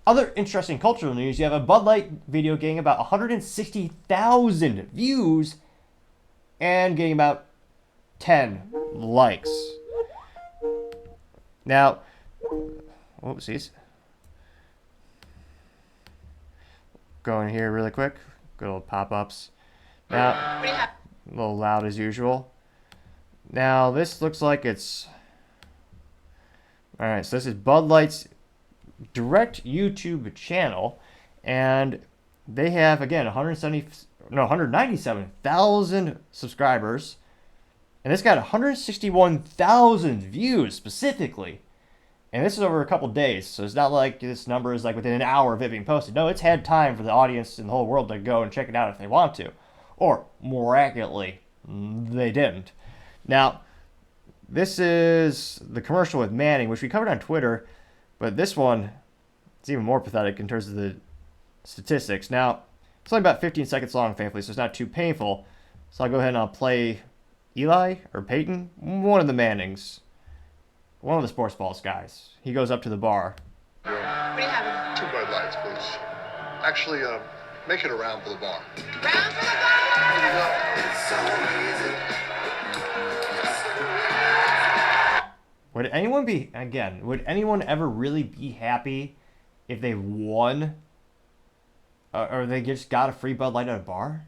Other interesting cultural news, you have a Bud Light video getting about 160,000 views and getting about 10 likes. Now, oopsies. Going here really quick. Good old pop-ups. Now, a little loud as usual. Now, this looks like it's... Alright, so this is Bud Light's direct YouTube channel, and they have, again, 197,000 subscribers, and it's got 161,000 views specifically, and this is over a couple days, so it's not like this number is like within an hour of it being posted. No, it's had time for the audience in the whole world to go and check it out if they want to, or more accurately, they didn't. Now, this is the commercial with Manning, which we covered on Twitter, but this one, it's even more pathetic in terms of the statistics. Now, it's only about 15 seconds long, thankfully, so it's not too painful. So I'll go ahead and I'll play Eli, or Peyton, one of the Mannings. One of the Sports Balls guys. He goes up to the bar. What do you have? 2 Bud Lights, please. Actually, make it around for the bar. Round for the bar! Here you go. It's so easy. Would anyone ever really be happy if they won or they just got a free Bud Light at a bar?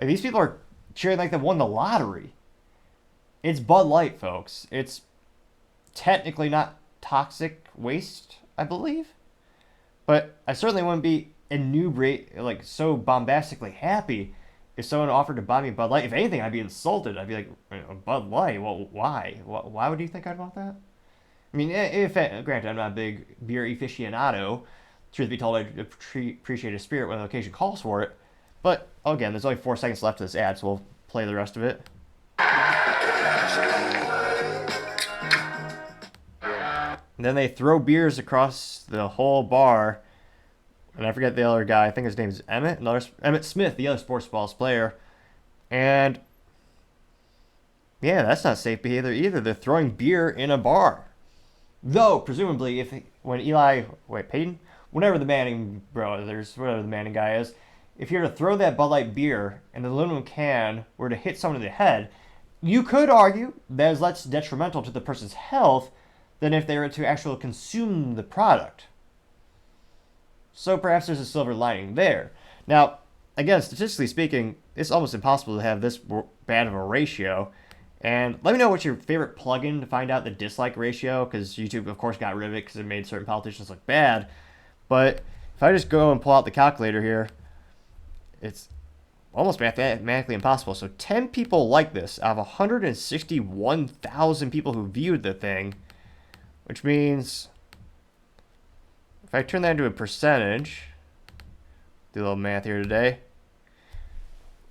Like, these people are cheering like they won the lottery. It's Bud Light, folks. It's technically not toxic waste, I believe. But I certainly wouldn't be like so bombastically happy if someone offered to buy me Bud Light. If anything, I'd be insulted. I'd be like, Bud Light? Well, why? Why would you think I'd want that? I mean, granted, I'm not a big beer aficionado. Truth be told, I appreciate a spirit when the occasion calls for it. But, again, there's only 4 seconds left of this ad, so we'll play the rest of it. And then they throw beers across the whole bar. And I forget the other guy. I think his name is Emmett. Emmett Smith, the other Sports Balls player. And, yeah, that's not safe behavior either. They're throwing beer in a bar. Though, presumably, Peyton? Whenever the Manning brothers, whatever the Manning guy is, if you were to throw that Bud Light beer and the aluminum can were to hit someone in the head, you could argue that is less detrimental to the person's health than if they were to actually consume the product. So perhaps there's a silver lining there. Now, again, statistically speaking, it's almost impossible to have this bad of a ratio. And let me know what's your favorite plugin to find out the dislike ratio, because YouTube, of course, got rid of it because it made certain politicians look bad. But if I just go and pull out the calculator here, it's almost mathematically impossible. So 10 people like this out of 161,000 people who viewed the thing, which means if I turn that into a percentage, do a little math here today,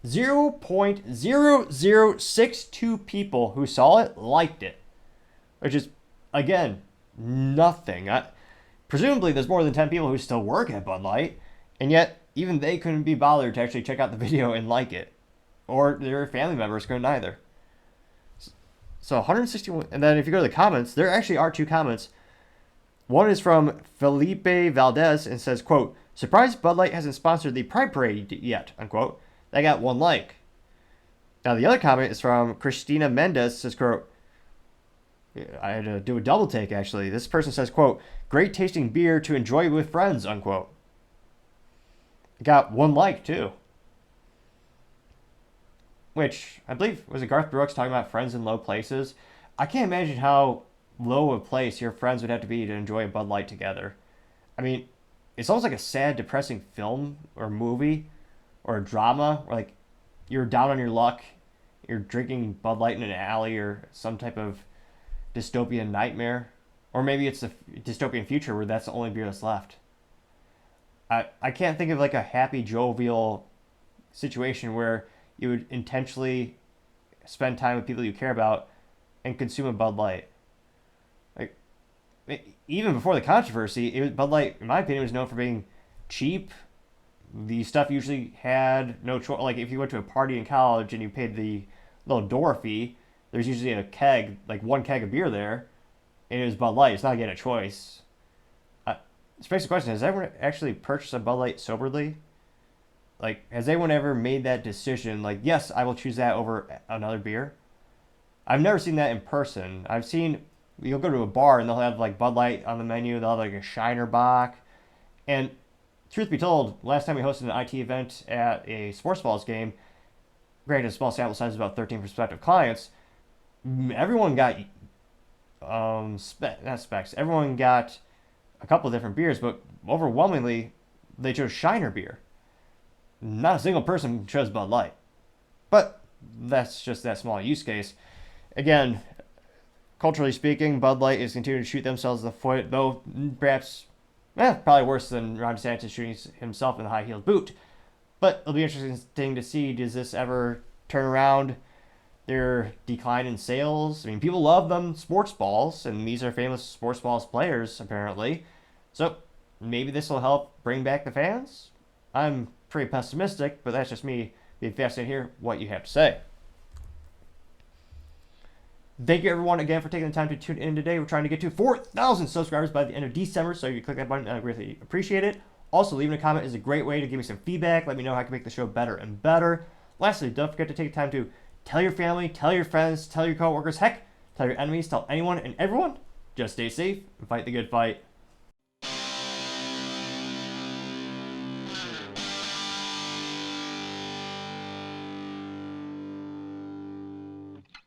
0.0062 people who saw it liked it, which is, again, nothing. Presumably there's more than 10 people who still work at Bud Light, and yet even they couldn't be bothered to actually check out the video and like it. Or their family members couldn't either. So 161, and then if you go to the comments, there actually are 2 comments. One is from Felipe Valdez and says, quote, "Surprised Bud Light hasn't sponsored the Pride Parade yet," unquote. That got 1 like. Now the other comment is from Christina Mendez, says, quote, I had to do a double take actually. This person says, quote, "Great tasting beer to enjoy with friends," unquote. It got 1 like too. Which, I believe, was it Garth Brooks talking about friends in low places? I can't imagine how low a place your friends would have to be to enjoy a Bud Light together. I mean, it's almost like a sad, depressing film or movie or a drama where, like, you're down on your luck, you're drinking Bud Light in an alley or some type of dystopian nightmare. Or maybe it's a dystopian future where that's the only beer that's left. I can't think of, like, a happy, jovial situation where you would intentionally spend time with people you care about and consume a Bud Light. Like, even before the controversy, Bud Light, in my opinion, was known for being cheap. The stuff usually had no choice. Like, if you went to a party in college and you paid the little door fee, there's usually a keg, like 1 keg of beer there, and it was Bud Light. It's not getting a choice. This begs the question: has everyone actually purchased a Bud Light soberly? Like, has anyone ever made that decision? Like, yes, I will choose that over another beer. I've never seen that in person. I've seen you'll go to a bar and they'll have like Bud Light on the menu. They'll have like a Shiner Bock. And truth be told, last time we hosted an IT event at a sports balls game, granted a small sample size, about 13 prospective clients, everyone got not specs. Everyone got a couple of different beers, but overwhelmingly they chose Shiner beer. Not a single person chose Bud Light. But that's just that small use case. Again, culturally speaking, Bud Light is continuing to shoot themselves in the foot, though perhaps probably worse than Ron DeSantis shooting himself in the high-heeled boot. But it'll be interesting to see, does this ever turn around their decline in sales? I mean, people love them sports balls, and these are famous sports balls players, apparently. So maybe this will help bring back the fans? I'm pretty pessimistic, but that's just me. It'd be fascinating to hear what you have to say. Thank you, everyone, again, for taking the time to tune in today. We're trying to get to 4,000 subscribers by the end of December, so you click that button. I really appreciate it. Also, leaving a comment is a great way to give me some feedback. Let me know how I can make the show better and better. Lastly, don't forget to take the time to tell your family, tell your friends, tell your coworkers, heck, tell your enemies, tell anyone and everyone. Just stay safe and fight the good fight.